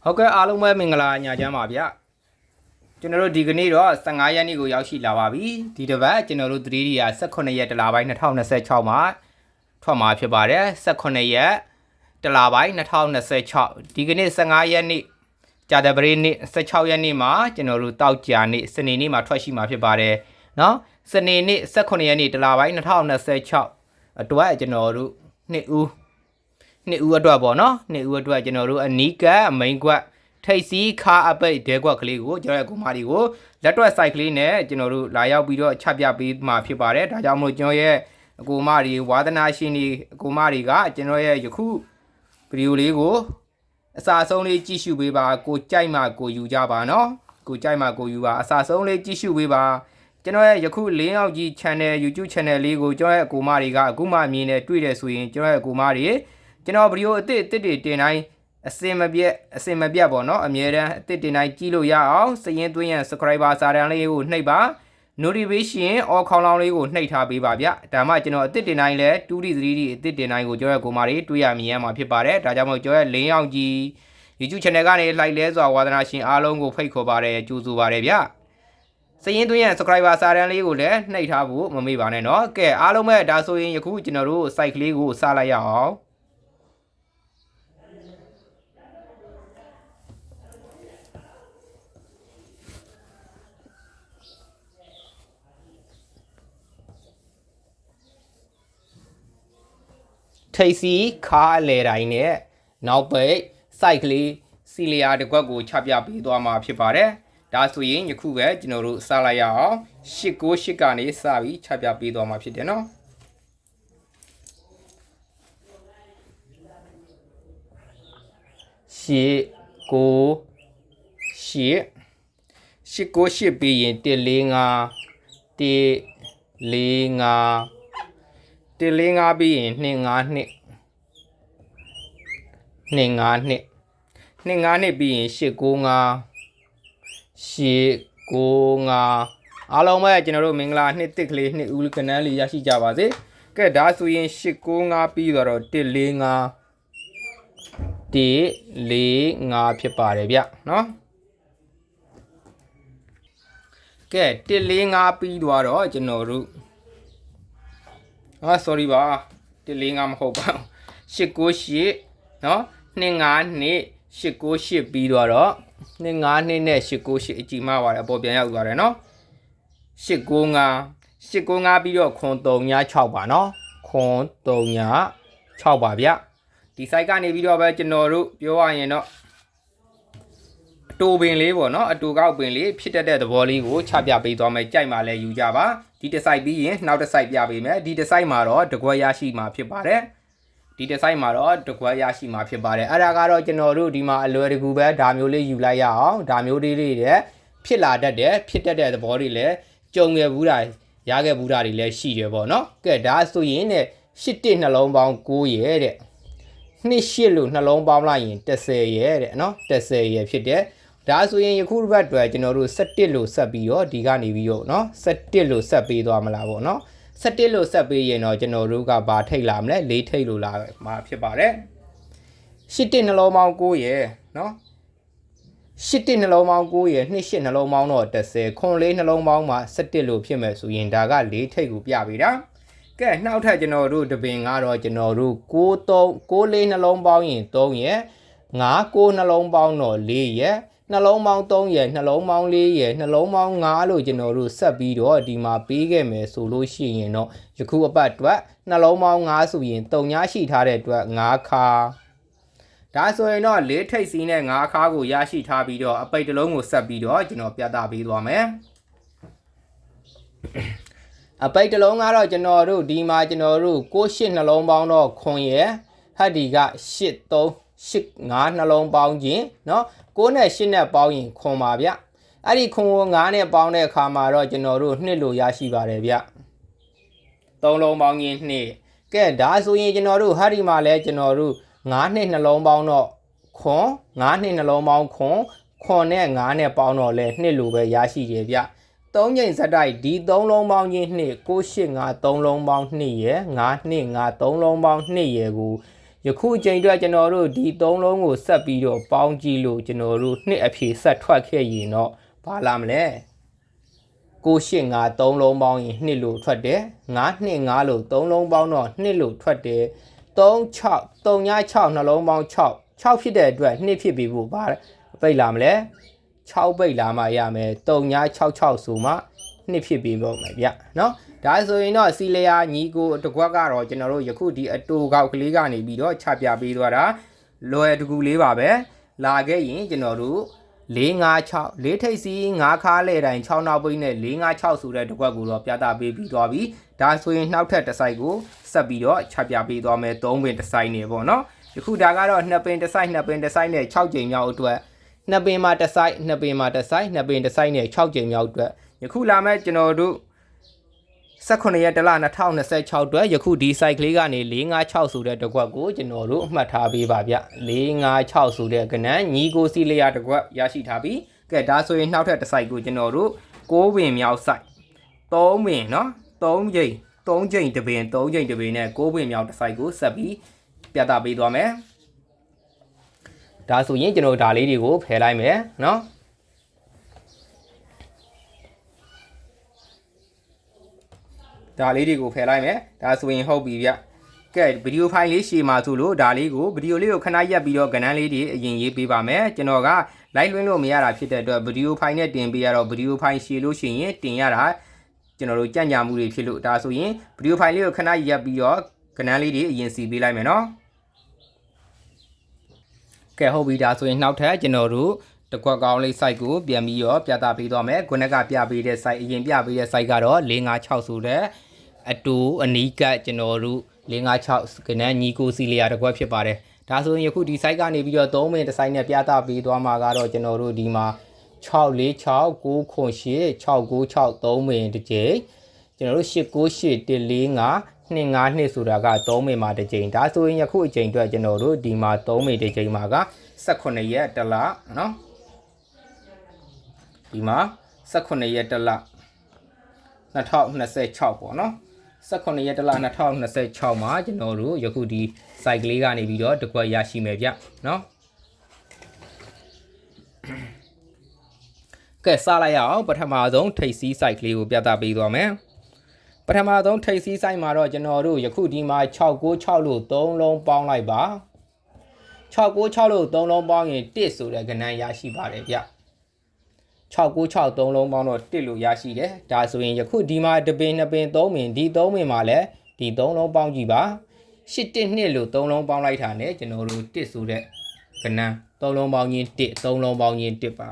ဟုတ်ကဲ့အားလုံးပဲမင်္ဂလာညချမ်းပါဗျကျွန်တော်တို့ဒီကနေ့တော့15ရက်နေ့ကိုရောက်ရှိလာပါပြီဒီတစ်ပတ်ကျွန်တော်တို့ 3D က18ရက်တလပိုင်း2026မှာထွက်မှာဖြစ်ပါတယ်18ရက်တလပိုင်း2026ဒီကနေ့15ရက်နေ့ကြာတပတေးနေ့16ရက်နေ့မှာကျွန်တော်တို့တောက်ကြာနေ့စနေနေ့မှာထွက်ရှိမှာဖြစ်ပါတယ်เนาะစနေနေ့18ရက်နေ့တလပိုင်း2026အတွက်ကျွန်တော်တို့နှစ်ဦးအတွက်ပေါ့နော်နှစ်ဦးအတွက်ကျွန်တော်တို့အနီးကမိန်ကွက်ထိတ်စီးခါအပိတ်ဒဲကွက်ကလေးကိုကျွန်တော်ရဲ့ကိုမဒီကိုလက်တွက် site ကလေးနဲ့ကျွန်တော်တို့လာရောက်ပြီးတော့ချပြပေးမှာဖြစ်ပါတယ်ဒါကြောင့်မို့ကျွန်တော်ရဲ့အကိုမဒီဝါသနာရှင်ဒီအကိုမတွေကကျွန်တော်ရဲ့ယခုဗီဒီယိုလေးကိုအစာဆုံးလေးကြည့်ရှုပေးပါကိုကြိုက်မှကိုယူကြပါနော်ကိုကြိုက်မှကိုယူပါအစာဆုံးလေးကြည့်ရှုပေးပါကျွန်တော်ရဲ့ယခုလင်းအောင်ကြီး channel YouTube channel လေးကိုကျွန်တော်ရဲ့အကိုမတွေကအခုမှမြင်နေတွေ့တယ်ဆိုရင်ကျွန်တော်ရဲ့အကိုမတွေကျွန်တော်ဗီဒီယိုအသစ်တွေတင်တိုင်းအစင်မပြတ်ပေါ့နော်အမြဲတမ်းအသစ်တင်တိုင်းကြည့်လို့ရအောင်စရင်သွင်းရန် subscriber စာတန်းလေးကိုနှိပ်ပါ notification all ခေါင်းလောင်းလေးကိုနှိပ်ထားပေးပါဗျဒါမှကျွန်တော်အသစ်တင်တိုင်းလဲ 2D 3D အသစ်တင်တိုင်းကိုကျွန်တော်ရဲ့ကိုမတွေတွေ့ရမြင်ရမှာဖြစ်ပါတယ်ဒါကြောင့်မို့ကျွန်တော်ရဲ့လင်းအောင်ကြီး YouTube channel ကနေလိုက်လဲစွာဝါသနာရှင်အားလုံးကိုဖိတ်ခေါ်ပါတယ်ကြိုးဆိုပါတယ်ဗျစရင်သွင်းရန် subscriber စာတန်းလေးကိုလည်းနှိပ်ထားဖို့မမေ့ပါနဲ့နော်ကဲအားလုံးပဲဒါဆိုရင်ယခုကျွန်တော်တို့ site ကလေးကိုစလိုက်ရအောင်ထိတ်စီခါအလဲတိုင်းနဲ့နောက်ပိတ် site ကလေးစီလီယာတစ်ခွက်ကိုချပြပေးသွားမှာဖြစ်ပါတယ်ဒါဆိုရင်ယခုပဲကျွန်တော်တို့စလိုက်ရအောင်898ကနေစပြီးချပြပေးသွားမှာဖြစ်တယ်နော်898ပြီးရင်145ပြီးရင်252ပြီးရင်895အားလုံးပဲကျွန်တော်တို့မင်္ဂလာနှစ်တစ်ကလေးနှစ်ဦးကနန်းလေးရရှိကြပါစေကဲဒါဆိုရင်895ပြီးတော့145ဖြစ်ပါတယ်ဗျနော်ကဲ145ပြီးသွားတော့ကျွန်တော်တို့sorry ပါ145မဟုတ်ပါ898เนาะ252ပြီးတော့252နဲ့898အကြည့်မှားပါတယ်အပေါ်ပြန်ရောက်သွားတယ်เนาะ895ပြီးတော့336ပါเนาะ336ပါဗျဒီ site ကနေပြီးတော့ပဲကျွန်တော်တို့ပြောရရင်တော့အတူပင်လေးပေါ့เนาะအတူကောက်ပင်လေးဖြစ်တတ်တဲ့သဘောလေးကိုချပြပေးသွားမယ်ကြိုက်မှလည်းယူကြပါဒီတစ် site ပြီးရင်နောက်တစ် site ပြပေးမယ်ဒီတစ် site မှာတော့တကွက်ရရှိမှာဖြစ်ပါတယ်ဒီတစ် site မှာတော့တကွက်ရရှိမှာဖြစ်ပါတယ်အဲ့ဒါကတော့ကျွန်တော်တို့ဒီမှာအလွယ်တကူပဲဒါမျိုးလေးယူလိုက်ရအောင်ဒါမျိုးလေးတွေဖြစ်လာတတ်တယ်ဖြစ်တတ်တဲ့သဘောတွေလည်းကြုံခဲ့ဘူးတာရခဲ့ဘူးတာတွေလည်းရှိတယ်ပေါ့နော်ကဲဒါဆိုရင်နဲ့8နှလုံးပေါင်း9ရဲ့တဲ့28လို့နှလုံးပေါင်းလိုက်ရင်10ရဲ့တဲ့နော်10ရဲ့ဖြစ်တယ်ဒါဆိုရင်ယခုတစ်ပတ်အတွက်ကျွန်တော်တို့17လို့ဆက်ပြီးတော့ဒီကနေပြီးတော့เนาะ17လို့ဆက်ပေးသွားမလားပေါ့เนาะ17လို့ဆက်ပေးရင်တော့ကျွန်တော်တို့ကဘာထိတ်လာမလဲ4ထိတ်လို့လာမှာဖြစ်ပါတယ်8နှလုံးပေါင်း9ရဲ့เนาะ8နှလုံးပေါင်း9ရဲ့28နှလုံးပေါင်းတော့10ခွန်4နှလုံးပေါင်းမှာ17လို့ဖြစ်မယ်ဆိုရင်ဒါက4ထိတ်ကိုပြပေးတာကဲနောက်ထပ်ကျွန်တော်တို့တပင်ကတော့ကျွန်တော်တို့6 4နှလုံးပေါင်းရင်3ရဲ့5 9နှလုံးပေါင်းတော့4ရဲ့နှလုံးပေါင်း3ရဲ့နှလုံးပေါင်း4ရဲ့နှလုံးပေါင်း5လို့ကျွန်တော်တို့ဆက်ပြီးတော့ဒီမှာပေးခဲ့မယ်ဆိုလို့ရှိရင်တော့ယခုအပတ်အတွက်နှလုံးပေါင်း5ဆိုရင်3ညရှိထားတဲ့အတွက်5ခါဒါဆိုရင်တော့4ထိပ်စီးနဲ့5ခါကိုရရှိထားပြီးတော့အပိတ်တစ်လုံးကိုဆက်ပြီးတော့ကျွန်တော်ပြသပေးသွားမယ်အပိတ်တစ်လုံးကတော့ကျွန်တော်တို့ဒီမှာကျွန်တော်တို့68နှလုံးပေါင်းတော့ခွန်ရဲ့ဟတ်ဒီက8 နှလုံးပေါင်းခြင်းเนาะ9နဲ့8နဲ့ပေါင်းရင်ခွန်ပါဗျအဲ့ဒီခွန်ကို9နဲ့ပေါင်းတဲ့အခါမှာတော့ကျွန်တော်တို့2လို့ရရှိပါတယ်ဗျ3လုံးပေါင်းရင်2ကဲဒါဆိုရင်ကျွန်တော်တို့ဟာဒီမှာလဲကျွန်တော်တို့9နှစ်နှလုံးပေါင်းတော့ခွန်9နှစ်နှလုံးပေါင်းခွန်နဲ့9နဲ့ပေါင်းတော့လဲ2လို့ပဲရရှိတယ်ဗျ3ချိန်စတိုက်ဒီ3လုံးပေါင်းချင်း2 9 8 5 3လုံးပေါင်း2ရယ်9 2 5 3လုံးပေါင်း2ရယ်ကို ယခုချိန်အတွက်ကျွန်တော်တို့ဒီ3လုံးကိုဆက်ပြီးတော့ပေါင်းကြည့်လို့ကျွန်တော်တို့နှစ်အဖြေဆက်ထွက်ခဲ့ရင်တော့ဘာလာမလဲ985 3လုံးပေါင်းရင်2လို့ထွက်တယ်925လို့3လုံးပေါင်းတော့2လို့ထွက်တယ်36 396နှလုံးပေါင်း6ဖြစ်တဲ့အတွက်2ဖြစ်ပြီးဖို့ဘာပိတ်လာမလဲ6ပိတ်လာမှရမယ်3966ဆိုမှ2ဖြစ်ပြီးပေါ့မယ်ဗျနော်ဒါဆိုရင်တော့စီလျာညီကိုတကွက်ကတော့ကျွန်တော်တို့ယခုဒီအတူကောက်ကလေးကနေပြီးတော့ချပြပေးသွားတာလွယ်တကူလေးပါပဲလာခဲ့ရင်ကျွန်တော်တို့456 4ထိပ်စီ5ခါလေတိုင်း6နောက်ပိတ်နဲ့456ဆိုတဲ့တကွက်ကိုတော့ပြသပေးပြီးသွားပြီဒါဆိုရင်နောက်ထပ်တစ်ဆိုင်ကိုဆက်ပြီးတော့ချပြပေးသွားမယ်3ပင်တစ်ဆိုင်နေပေါ့နော်ယခုဒါကတော့2ပင်တစ်ဆိုင်2ပင်တစ်ဆိုင်နဲ့6ကြိမ်မြောက်အတွက်2ပင်မှာတစ်ဆိုင်2ပင်မှာတစ်ဆိုင်2ပင်တစ်ဆိုင်နဲ့6ကြိမ်မြောက်အတွက်ယခုလာမဲ့ကျွန်တော်တို့18ရက်တလ2026အတွက်ယခုဒီ site ကလေးကနေ456ဆိုတဲ့တကွက်ကိုကျွန်တော်တို့မှတ်ထားပေးပါဗျ456ဆိုတဲ့ကဏ္ဍညီကိုစီလျာတကွက်ရရှိထားပြီကဲဒါဆိုရင်နောက်ထပ်တစ် site ကိုကျွန်တော်တို့6ပင်မြောက် site 3ပင်เนาะ3ကြိမ်တပင်3ကြိမ်တပင်နဲ့6ပင်မြောက်တစ် site ကိုဆက်ပြီးပြသပေးသွားမယ်ဒါဆိုရင်ကျွန်တော်ဒါလေးတွေကိုဖယ်လိုက်မယ်เนาะဒါလေးတွေကိုဖယ်လိုက်မယ်ဒါဆိုရင်ဟုတ်ပြီဗျကဲဗီဒီယိုဖိုင်လေးရှည်မှာဆိုလို့ဒါလေးကိုဗီဒီယိုလေးကိုခဏရပ်ပြီးတော့ကဏ္ဍလေးတွေအရင်ရေးပေးပါမယ်ကျွန်တော်ကလိုက်လွှင့်လို့မရတာဖြစ်တဲ့အတွက်ဗီဒီယိုဖိုင်နဲ့တင်ပေးရတော့ဗီဒီယိုဖိုင်ရှည်လို့ရှိရင်တင်ရတာကျွန်တော်တို့ကြံ့ကြာမှုတွေဖြစ်လို့ဒါဆိုရင်ဗီဒီယိုဖိုင်လေးကိုခဏရပ်ပြီးတော့ကဏ္ဍလေးတွေအရင်စီပေးလိုက်မယ်နော်ကဲဟုတ်ပြီဒါဆိုရင်နောက်ထပ်ကျွန်တော်တို့တကွက်ကောင်းလေး site ကိုပြန်ပြီးတော့ပြသပေးသွားမယ်ခုနကပြပေးတဲ့ site အရင်ပြပေးတဲ့ site ကတော့456ဆိုတဲ့အတူအနီးကကျွန်တော်တို့456ကနန်းညီကိုစီလျာတကွက်ဖြစ်ပါတယ်ဒါဆိုရင်ယခုဒီ site ကနေပြီးတော့3မိနစ်တစ်ဆိုင်နဲ့ပြသပေးသွားမှာကတော့ကျွန်တော်တို့ဒီမှာ646 998 696 3မိနစ်တစ်ကြိမ်ကျွန်တော်တို့898 145 252ဆိုတာက3မိနစ်မှာတစ်ကြိမ်ဒါဆိုရင်ယခုအချိန်အတွက်ကျွန်တော်တို့ဒီမှာ3မိနစ်တစ်ကြိမ်မှာက18ရက်တလเนาะဒီမှာ18ရက်တလ2026ပေါ့နော်18ရက်တလ2026မှာကျွန်တော်တို့ယခုဒီ site ကလေးကနေပြီးတော့တကွက်ရရှိမယ်ဗျနော်ကဲစလိုက်ရအောင်ပထမဆုံးထိပ်စီး site ကလေးကိုပြသပေးသွားမယ်ပထမဆုံးထိပ်စီး site မှာတော့ကျွန်တော်တို့ယခုဒီမှာ696လို့3လုံးပေါင်းလိုက်ပါ696လို့3လုံးပေါင်းရင်1ဆိုတဲ့ကဏ္ဍရရှိပါတယ်ဗျ696 3လုံးပေါင်းတော့1လို့ရရှိတယ်ဒါဆိုရင်ယခုဒီမှာတပင်2ပင်3ပင်ဒီ3ပင်မှာလည်းဒီ3လုံးပေါင်းကြည့်ပါ812လို့3လုံးပေါင်းလိုက်တာ ਨੇ ကျွန်တော်တို့1ဆိုတဲ့ကဏ္ဍ3လုံးပေါင်းချင်း1 3လုံးပေါင်းချင်း1ပါ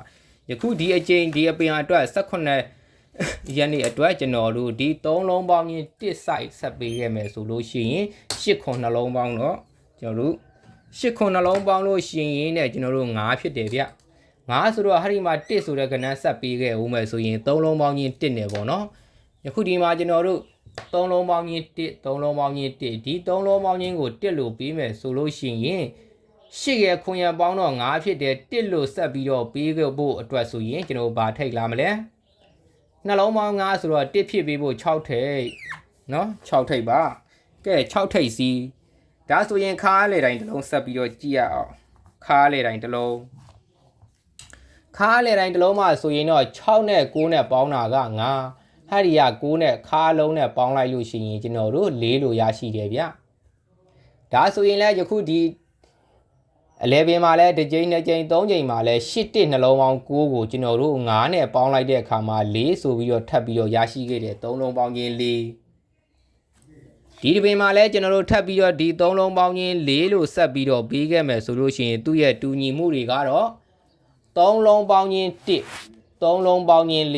ယခုဒီအချိန်ဒီအပင်အတွက်18ရက်နေ့အတွက်ကျွန်တော်တို့ဒီ3လုံးပေါင်းချင်း1 site ဆက်ပေးခဲ့မယ်ဆိုလို့ရှိရင်8ခွန်နှလုံးပေါင်းတော့ကျွန်တော်တို့8ခွန်နှလုံးပေါင်းလို့ရှိရင်ねကျွန်တော်တို့9ဖြစ်တယ်ဗျ9ဆိုတော့ဟာဒီမှာ1ဆိုတဲ့ကဏ္ဍဆက်ပေးခဲ့ဦးမယ်ဆိုရင်3လုံးပေါင်းချင်း1နဲ့ပေါ့နော်ယခုဒီမှာကျွန်တော်တို့3လုံးပေါင်းချင်း1 3လုံးပေါင်းချင်း1ဒီ3လုံးပေါင်းချင်းကို1လို့ပေးမယ်ဆိုလို့ရှိရင်8ရဲ့ခွန်ရပေါင်းတော့9ဖြစ်တယ်1လို့ဆက်ပြီးတော့ပေးခဲ့ဖို့အတွက်ဆိုရင်ကျွန်တော်ဘာထိတ်လာမလဲနှလုံးပေါင်း9ဆိုတော့1ဖြစ်ပေးဖို့6ထိတ်နော်6ထိတ်ပါကဲ6ထိတ်စီဒါဆိုရင်ခါလေတိုင်းတစ်လုံးဆက်ပြီးတော့ကြည့်ရအောင်ခါလေတိုင်းတစ်လုံးခါလေတိုင်းတစ်လုံးမှာဆိုရင်တော့6နဲ့9နဲ့ပေါင်းတာက9ဟာဒီက9နဲ့ခါလုံးနဲ့ပေါင်းလိုက်လို့ရှိရင်ကျွန်တော်တို့4လို့ရရှိတယ်ဗျဒါဆိုရင်လည်းယခုဒီ11မှာလည်းတစ်ကြိမ်နှစ်ကြိမ်သုံးကြိမ်မှာလည်း8နှလုံးပေါင်း9ကိုကျွန်တော်တို့9နဲ့ပေါင်းလိုက်တဲ့အခါမှာ4ဆိုပြီးတော့ထပ်ပြီးတော့ရရှိခဲ့တယ်3လုံးပေါင်းချင်း4ဒီတစ်ပင်မှာလည်းကျွန်တော်တို့ထပ်ပြီးတော့ဒီ3လုံးပေါင်းချင်း4လို့ဆက်ပြီးတော့ပေးခဲ့မယ်ဆိုလို့ရှိရင်သူ့ရဲ့တူညီမှုတွေကတော့3လုံးပေါင်းချင်း1 3လုံးပေါင်းချင်း4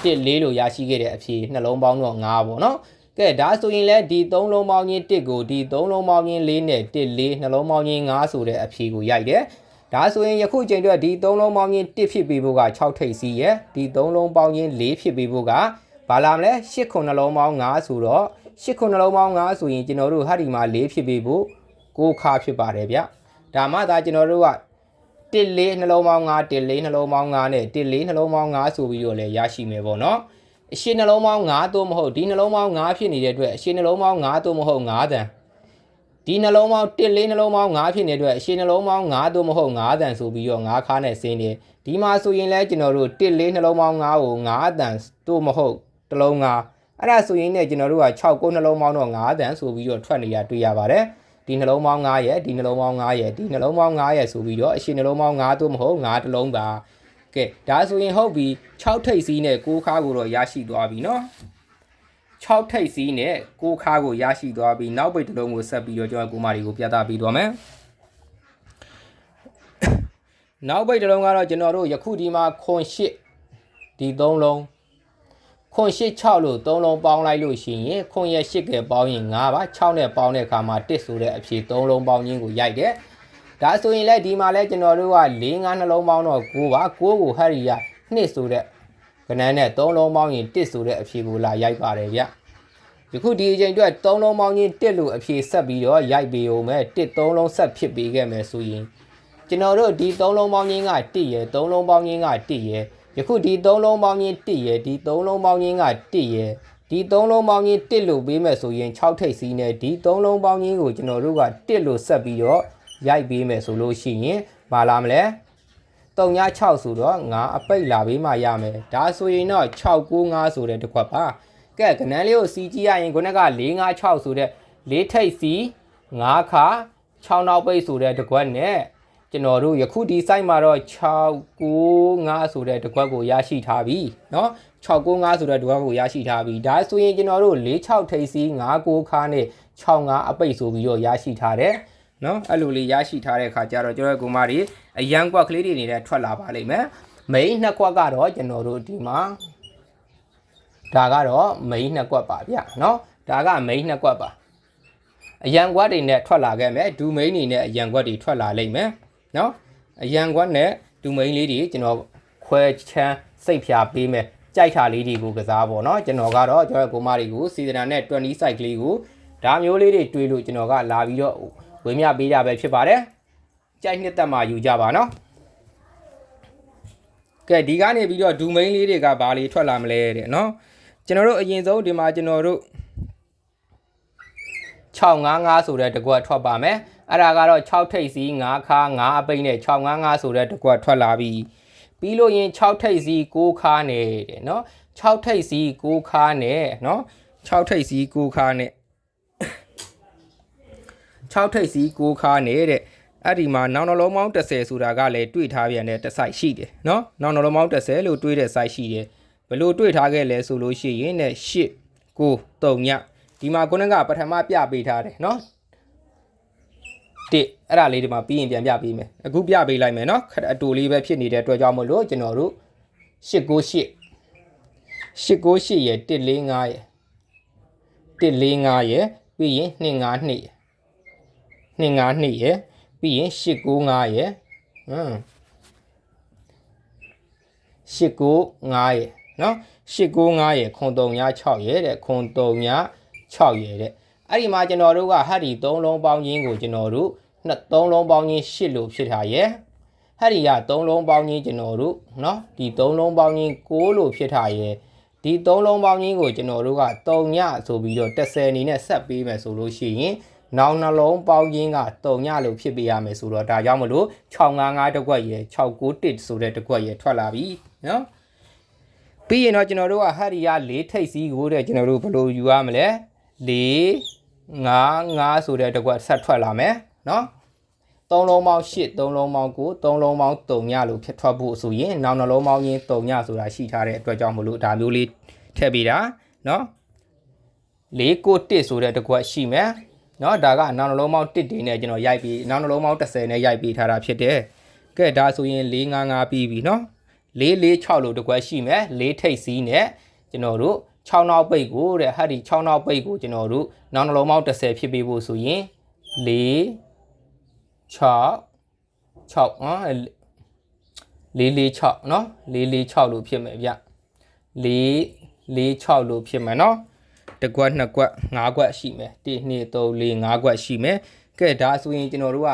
1 4လို့ရရှိခဲ့တဲ့အဖြေနှလုံးပေါင်းတော့9ပေါ့နော်ကဲဒါဆိုရင်လည်းဒီ3လုံးပေါင်းချင်း1ကိုဒီ3လုံးပေါင်းချင်း4နဲ့1 4နှလုံးပေါင်းချင်း9ဆိုတဲ့အဖြေကိုရိုက်တယ်ဒါဆိုရင်ယခုချိန်အတွက်ဒီ3လုံးပေါင်းချင်း1ဖြစ်ပြီးဖို့က6ထိပ်စီးရဲ့ဒီ3လုံးပေါင်းချင်း4ဖြစ်ပြီးဖို့ကဘာလာမလဲ8ခုနှလုံးပေါင်း9ဆိုတော့8ခုနှလုံးပေါင်း9ဆိုရင်ကျွန်တော်တို့ဟာဒီမှာ4ဖြစ်ပြီးဖို့9ခါဖြစ်ပါတယ်ဗျဒါမှသာကျွန်တော်တို့က1 4နှလုံးပေါင်း9 1 4နှလုံးပေါင်း9နဲ့1 4နှလုံးပေါင်း9ဆိုပြီးတော့လည်းရရှိမယ်ပေါ့နော်အရှင်းနှလုံးပေါင်း9သို့မဟုတ်ဒီနှလုံးပေါင်း9ဖြစ်နေတဲ့အတွက်အရှင်းနှလုံးပေါင်း9သို့မဟုတ်9တန် ဒီနှလုံးပေါင်း1 4နှလုံးပေါင်း9ဖြစ်နေတဲ့အတွက်အရှည်နှလုံးပေါင်း9သို့မဟုတ်9တန်ဆိုပြီးတော့9ခါနဲ့ဆင်းတယ်ဒီမှာဆိုရင်လည်းကျွန်တော်တို့1 4နှလုံးပေါင်း9ကို9တန်သို့မဟုတ်တစ်လုံး9အဲ့ဒါဆိုရင်လည်းကျွန်တော်တို့က6 9နှလုံးပေါင်းတော့9တန်ဆိုပြီးတော့ထွက်နေတာတွေ့ရပါတယ်ဒီနှလုံးပေါင်း9ရဲ့ဒီနှလုံးပေါင်း9ရဲ့ဒီနှလုံးပေါင်း9ရဲ့ဆိုပြီးတော့အရှည်နှလုံးပေါင်း9သို့မဟုတ်9တစ်လုံးပါကဲဒါဆိုရင်ဟုတ်ပြီ6ထိပ်စီးနဲ့9ခါကိုတော့ရရှိသွားပြီနော်6ထိပ်စီးနဲ့9ခါကိုရရှိသွားပြီးနောက်ပိတ်တစ်လုံးကိုဆက်ပြီးတော့ကျွန်တော်ကိုမာတွေကိုပြသပေးသွားမယ်နောက်ပိတ်တစ်လုံးကတော့ကျွန်တော်တို့ယခုဒီမှာခွန်8ဒီ3လုံးခွန်8 6လို့3လုံးပေါင်းလိုက်လို့ရှိရင်ခွန်ရဲ့8ကပေါင်းရင်9ပါ6နဲ့ပေါင်းတဲ့အခါမှာ1ဆိုတဲ့အဖြေ3လုံးပေါင်းခြင်းကိုရိုက်တယ်ဒါဆိုရင်လည်းဒီမှာလည်းကျွန်တော်တို့က4 5နှလုံးပေါင်းတော့9ပါ9ကိုဟရီယာ2ဆိုတဲ့ကဏ္ဍနဲ့3လုံးပေါင်းရင်1ဆိုတဲ့အဖြေကိုလာရိုက်ပါတယ်ဗျယခုဒီအချိန်အတွက်3လုံးပေါင်းခြင်း1လို့အဖြေဆက်ပြီးတော့ရိုက်ပေးအောင်မဲ့1 3လုံးဆက်ဖြစ်ပေးခဲ့မယ်ဆိုရင်ကျွန်တော်တို့ဒီ3လုံးပေါင်းခြင်းက1ရယ်3လုံးပေါင်းခြင်းက1ရယ်ယခုဒီ3လုံးပေါင်းခြင်း1ရယ်ဒီ3လုံးပေါင်းခြင်းက1ရယ်ဒီ3လုံးပေါင်းခြင်း1လို့ပေးမယ်ဆိုရင်6ထိပ်စီးနဲ့ဒီ3လုံးပေါင်းခြင်းကိုကျွန်တော်တို့က1လို့ဆက်ပြီးတော့ရိုက်ပေးမယ်ဆိုလို့ရှိရင်မလာမလဲ3ည6ဆိုတော့9အပိတ်လာပေးမှရမယ်ဒါဆိုရင်တော့6 9 5ဆိုတဲ့တစ်ခွက်ပါကဲကဏ္ဍလေးကိုစီကြည့်ရရင်ခုနက4 5 6ဆိုတဲ့4ထိပ်စီး9ခါ6နောက်ပိတ်ဆိုတဲ့တစ်ခွက်နဲ့ကျွန်တော်တို့ယခုဒီ site မှာတော့6 9 5ဆိုတဲ့တစ်ခွက်ကိုရရှိထားပြီเนาะ6 9 5ဆိုတဲ့တစ်ခွက်ကိုရရှိထားပြီဒါဆိုရင်ကျွန်တော်တို့4 6ထိပ်စီး9 9ခါနဲ့6 5အပိတ်ဆိုပြီးတော့ရရှိထားတယ်နော်အဲ့လိုလေးရရှိထားတဲ့အခါကျတော့ကျွန်တော်ကိုမတွေအရန်ကွက်ကလေးတွေနေနဲ့ထွက်လာပါလိမ့်မယ်မိန်းနှစ်ကွက်ကတော့ကျွန်တော်တို့ဒီမှာဒါကတော့မိန်းနှစ်ကွက်ပါဗျနော်ဒါကမိန်းနှစ်ကွက်ပါအရန်ကွက်တွေနဲ့ထွက်လာခဲ့မယ်ဒူမိန်းတွေနဲ့အရန်ကွက်တွေထွက်လာလိမ့်မယ်နော်အရန်ကွက်နဲ့ဒူမိန်းလေးတွေကျွန်တော်ခွဲချမ်းစိတ်ဖြာပေးမယ်ကြိုက်တာလေးတွေကိုကစားပေါ့နော်ကျွန်တော်ကတော့ကျွန်တော်ကိုမတွေကိုစီဇနာနဲ့20 site ကလေးကိုဒါမျိုးလေးတွေတွေးလို့ကျွန်တော်ကလာပြီးတော့ဝေမျှပေးတာပဲဖြစ်ပါတယ်ကြိုက်နှစ်သက်မှယူကြပါနော်ကဲဒီကနေပြီးတော့ဒူမိန်းလေးတွေကဘာလေးထွက်လာမလဲတဲ့နော်ကျွန်တော်တို့အရင်ဆုံးဒီမှာကျွန်တော်တို့655ဆိုတဲ့တကွက်ထွက်ပါမယ်အဲ့ဒါကတော့6ထိပ်စီး9ခါ9အပိတ်နဲ့655ဆိုတဲ့တကွက်ထွက်လာပြီပြီးလို့ရင်6ထိပ်စီး9ခါနဲ့တဲ့နော်6ထိပ်စီး9ခါနဲ့နော်6ထိပ်စီး9ခါနဲ့6ထိပ်စီး9ခါနေတဲ့အဲ့ဒီမှာနောင်နှလုံးပေါင်း30ဆိုတာကလည်းတွေ့ထားပြန်တဲ့တစ် site ရှိတယ်เนาะနောင်နှလုံးပေါင်း30လို့တွေးတဲ့ site ရှိတယ်ဘယ်လိုတွေးထားခဲ့လဲဆိုလို့ရှိရင်နဲ့8 9 3ညဒီမှာခုနကပထမပြပေးထားတယ်เนาะတစ်အဲ့ဒါလေးဒီမှာပြီးရင်ပြန်ပြပေးမယ်အခုပြပေးလိုက်မယ်เนาะအတူလေးပဲဖြစ်နေတဲ့အတွက်ကြောင့်မလို့ကျွန်တော်တို့898ရယ်145ရယ်145ရယ်ပြီးရင်252ရယ်252ရယ်ပြီးရင်895ရယ်895ရယ်နော်895ရယ်ခွန်3ည6ရယ်တဲ့ခွန်3ည6ရယ်တဲ့အဲ့ဒီမှာကျွန်တော်တို့ကဟာဒီ3လုံးပေါင်းခြင်းကိုကျွန်တော်တို့3လုံးပေါင်းခြင်း8လို့ဖြစ်ထားရယ်ဟာဒီက3လုံးပေါင်းခြင်းကျွန်တော်တို့နော်ဒီ3လုံးပေါင်းခြင်း9လို့ဖြစ်ထားရယ်ဒီ3လုံးပေါင်းခြင်းကိုကျွန်တော်တို့က3ညဆိုပြီးတော့30အနေနဲ့ဆက်ပေးမယ်ဆိုလို့ရှိရင်နောင်နှလုံးပေါင်းခြင်းက3ညလို့ဖြစ်ပေးရမယ်ဆိုတော့ဒါကြောင့်မလို့655တကွက်ရယ်691ဆိုတဲ့တကွက်ရယ်ထွက်လာပြီနော်ပြီးရင်တော့ကျွန်တော်တို့ကဟာဒီက4ထိပ်စီးကိုတဲ့ကျွန်တော်တို့ဘယ်လိုယူရမလဲ4 5 5ဆိုတဲ့တကွက်ဆက်ထွက်လာမယ်နော်3လုံးပေါင်း8 3လုံးပေါင်း9 3လုံးပေါင်း3ညလို့ဖြစ်ထွက်ဖို့ဆိုရင်နောင်နှလုံးပေါင်းခြင်း3ညဆိုတာရှိထားတဲ့အတွက်ကြောင့်မလို့ဒါမျိုးလေးထည့်ပေးတာနော်491ဆိုတဲ့တကွက်ရှိမယ်နော်ဒါကနောင်နှလုံးပေါင်း1တွေနဲ့ကျွန်တော်ရိုက်ပြီးနောင်နှလုံးပေါင်း30နဲ့ရိုက်ပေးထားတာဖြစ်တယ်ကဲဒါဆိုရင်455ပြီးပြီနော်446လို့တကွက်ရှိမယ်4ထိပ်စီးနဲ့ကျွန်တော်တို့6နောက်ပိတ်ကိုတဲ့ဟာဒီ6နောက်ပိတ်ကိုကျွန်တော်တို့နောင်နှလုံးပေါင်း30ဖြစ်ပေးဖို့ဆိုရင်4 6 6နော်446နော်446လို့ဖြစ်မယ်ဗျ446လို့ဖြစ်မယ်နော်တကွက်2ကွက်5ကွက်ရှိမယ်1 2 3 4 5ကွက်ရှိမယ်ကဲဒါဆိုရင်ကျွန်တော်တို့က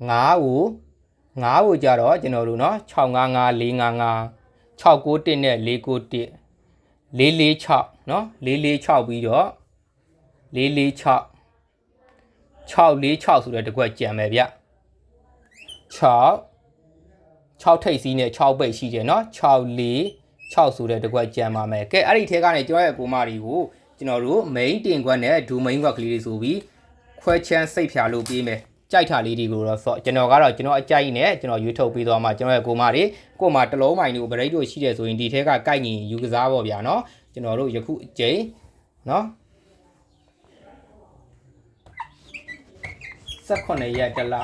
5ကိုကြတော့ကျွန်တော်တို့เนาะ655 455 691နဲ့491 446เนาะ446ပြီးတော့446 646ဆိုတဲ့တစ်ခွက်ကြံမယ်ဗျ6ထိပ်စီးနဲ့6ပိတ်ရှိတယ်เนาะ646ဆိုတဲ့တစ်ခွက်ကြံပါမယ်ကဲအဲ့ဒီထဲကနေကျွန်တော်ရဲ့ကိုမတွေကိုကျွန်တော်တို့ main တင်ခွက်နဲ့ do main ခွက်ကလေးတွေဆိုပြီးခွဲချမ်းစိတ်ဖြာလို့ပြီးမယ်ကြိုက်တာလေးတွေကိုတော့ဆိုကျွန်တော်ကတော့ကျွန်တော်အကြိုက်နဲ့ကျွန်တော်ရွေးထုတ်ပြီးသွားမှကျွန်တော်ရဲ့ကိုမတွေကိုမတစ်လုံးမိုင်တွေကိုဗရိတ်တို့ရှိတယ်ဆိုရင်ဒီထဲကကိုက်ညီယူကစားပေါ့ဗျာเนาะကျွန်တော်တို့ယခုအကျိန်เนาะ18ရက်တလ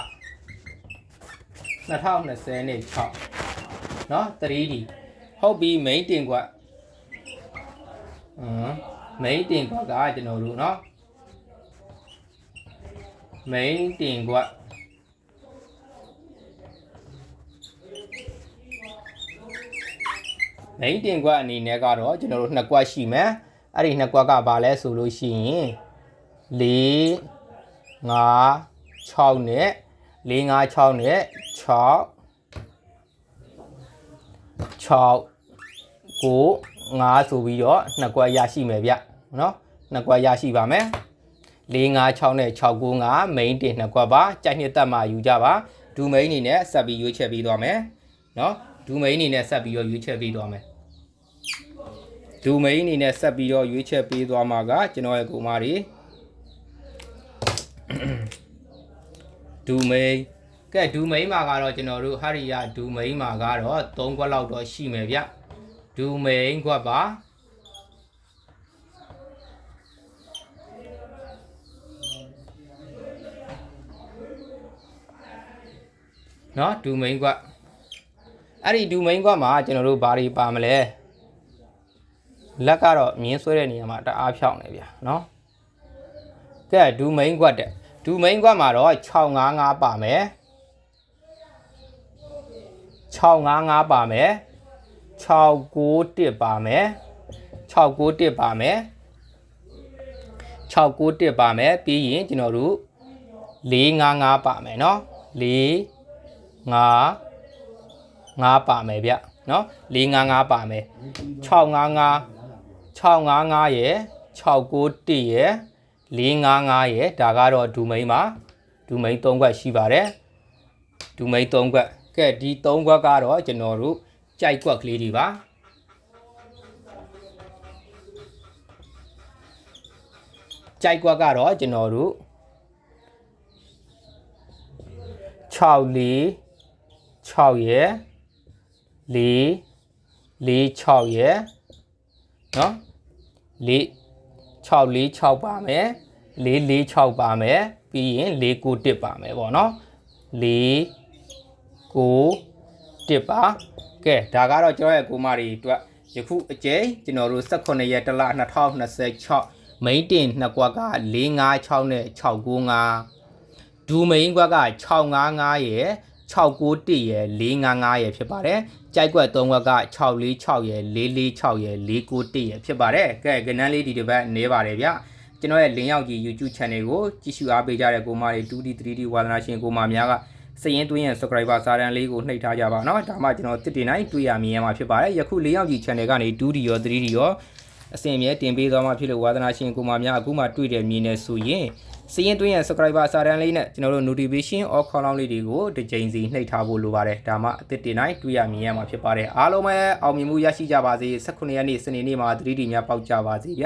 2020နဲ့6เนาะ 3D ဟုတ်ပြီ main တင်ကွက်main တင်ကွက်ကကျွန်တော်တို့เนาะ main တင်ကွက်main တင်ကွက်အနေနဲ့ကတော့ကျွန်တော်တို့နှစ်ကွက်ရှိမယ်အဲ့ဒီနှစ်ကွက်ကဘာလဲဆိုလို့ရှိရင်4 5 6နဲ့4 5 6နဲ့6 9 5ဆိုပြီးတော့နှစ်ကွက်ရရှိမယ်ဗျเนาะနှစ်ကွက်ရရှိပါမယ်4 5 6နဲ့6 9 5 main တင်နှစ်ကွက်ပါကြိုက်နှစ်သက်မှယူကြပါဒူ main အနေနဲ့ဆက်ပြီးရွေးချယ်ပြီးသွားမယ်เนาะဒူ main အနေနဲ့ဆက်ပြီးတော့ရွေးချယ်ပြီးသွားမယ်ဒူ main အနေနဲ့ဆက်ပြီးတော့ရွေးချယ်ပြီးသွားမှာကကျွန်တော်ရဲ့ကိုမတွေဒူ main ကဲဒူ main မှာကတော့ကျွန်တော်တို့ဟာရီယာဒူ main မှာကတော့3ခွက်လောက်တော့ရှိမယ်ဗျဒူ main ခွက်ပါเนาะဒူ main ခွက်အဲ့ဒီဒူ main ခွက်မှာကျွန်တော်တို့ဘာတွေပါမလဲလက်ကတော့မြင်းဆွဲတဲ့နေရာမှာတအားဖြောင်းနေဗျเนาะကဲဒူ main ခွက်တဲ့ဒူ main ခွက်မှာတော့655ပါမယ်655ပါမယ်691ပါမယ်691ပါမယ်691ပါမယ်ပြီးရင်ကျွန်တော်တို့455ပါမယ်เนาะ455ပါမယ်ဗျเนาะ455ပါမယ်655ရယ်691ရယ်455ရယ်ဒါကတော့ဒူ main မှာဒူ main 3ခွက်ရှိပါတယ်ဒူ main 3ခွက်ကဲဒီ3ခွက်ကတော့ကျွန်တော်တို့ကြိုက်ခွက်ကလေးတွေပါကြိုက်ခွက်ကတော့ကျွန်တော်တို့6 6ရယ်4 6ရယ်เนาะ4 6 6ပါမယ်4 6ပါမယ်ပြီးရင်4 9 1ပါမယ်ပေါ့เนาะ4 9 1ပါကဲဒါကတော့ကျွန်တော်ရဲ့ကိုမတွေအတွက်ယခုအကျိန်ကျွန်တော်တို့18ရက်တလ2026 main တင်နှစ်ကွက်က4 5 6နဲ့6 9 5ဒူ main ကွက်က655ရယ်691ရယ်455ရယ်ဖြစ်ပါတယ်ကြိုက်ကွက်3ကွက်က646ရယ်446ရယ်491ရယ်ဖြစ်ပါတယ်ကဲကဏ္ဍလေးဒီတစ်ပတ်နေပါတယ်ဗျကျွန်တော်ရဲ့လင်းရောက်ကြီး YouTube channel ကိုကြည့်ရှုအားပေးကြတဲ့ကိုမတွေ 2D 3D ဝါသနာရှင်ကိုမများကစရင်တွင်းရဲ့ subscriber စာတန်းလေးကိုနှိပ်ထားကြပါเนาะဒါမှကျွန်တော်တစ်တင်တိုင်းတွေ့ရမြင်ရမှာဖြစ်ပါတယ်ယခုလင်းရောက်ကြီး channel ကနေ 2D ရော 3D ရောအစဉ်အမြဲတင်ပေးသွားမှာဖြစ်လို့ဝါသနာရှင်ကိုမများအခုမှတွေ့တယ်မြင်နေဆိုရင်စရင်တွင်းရဲ့ subscriber စာတန်းလေးနဲ့ကျွန်တော်တို့ notification or ခေါင်းလောင်းလေးတွေကိုတစ်ကြိမ်စီနှိပ်ထားဖို့လိုပါတယ်ဒါမှအသစ်တင်တိုင်းတွေ့ရမြင်ရမှာဖြစ်ပါတယ်အားလုံးပဲအောင်မြင်မှုရရှိကြပါစေ18ရက်နေ့စနေနေ့မှာ 3D များပေါက်ကြပါစေဗျ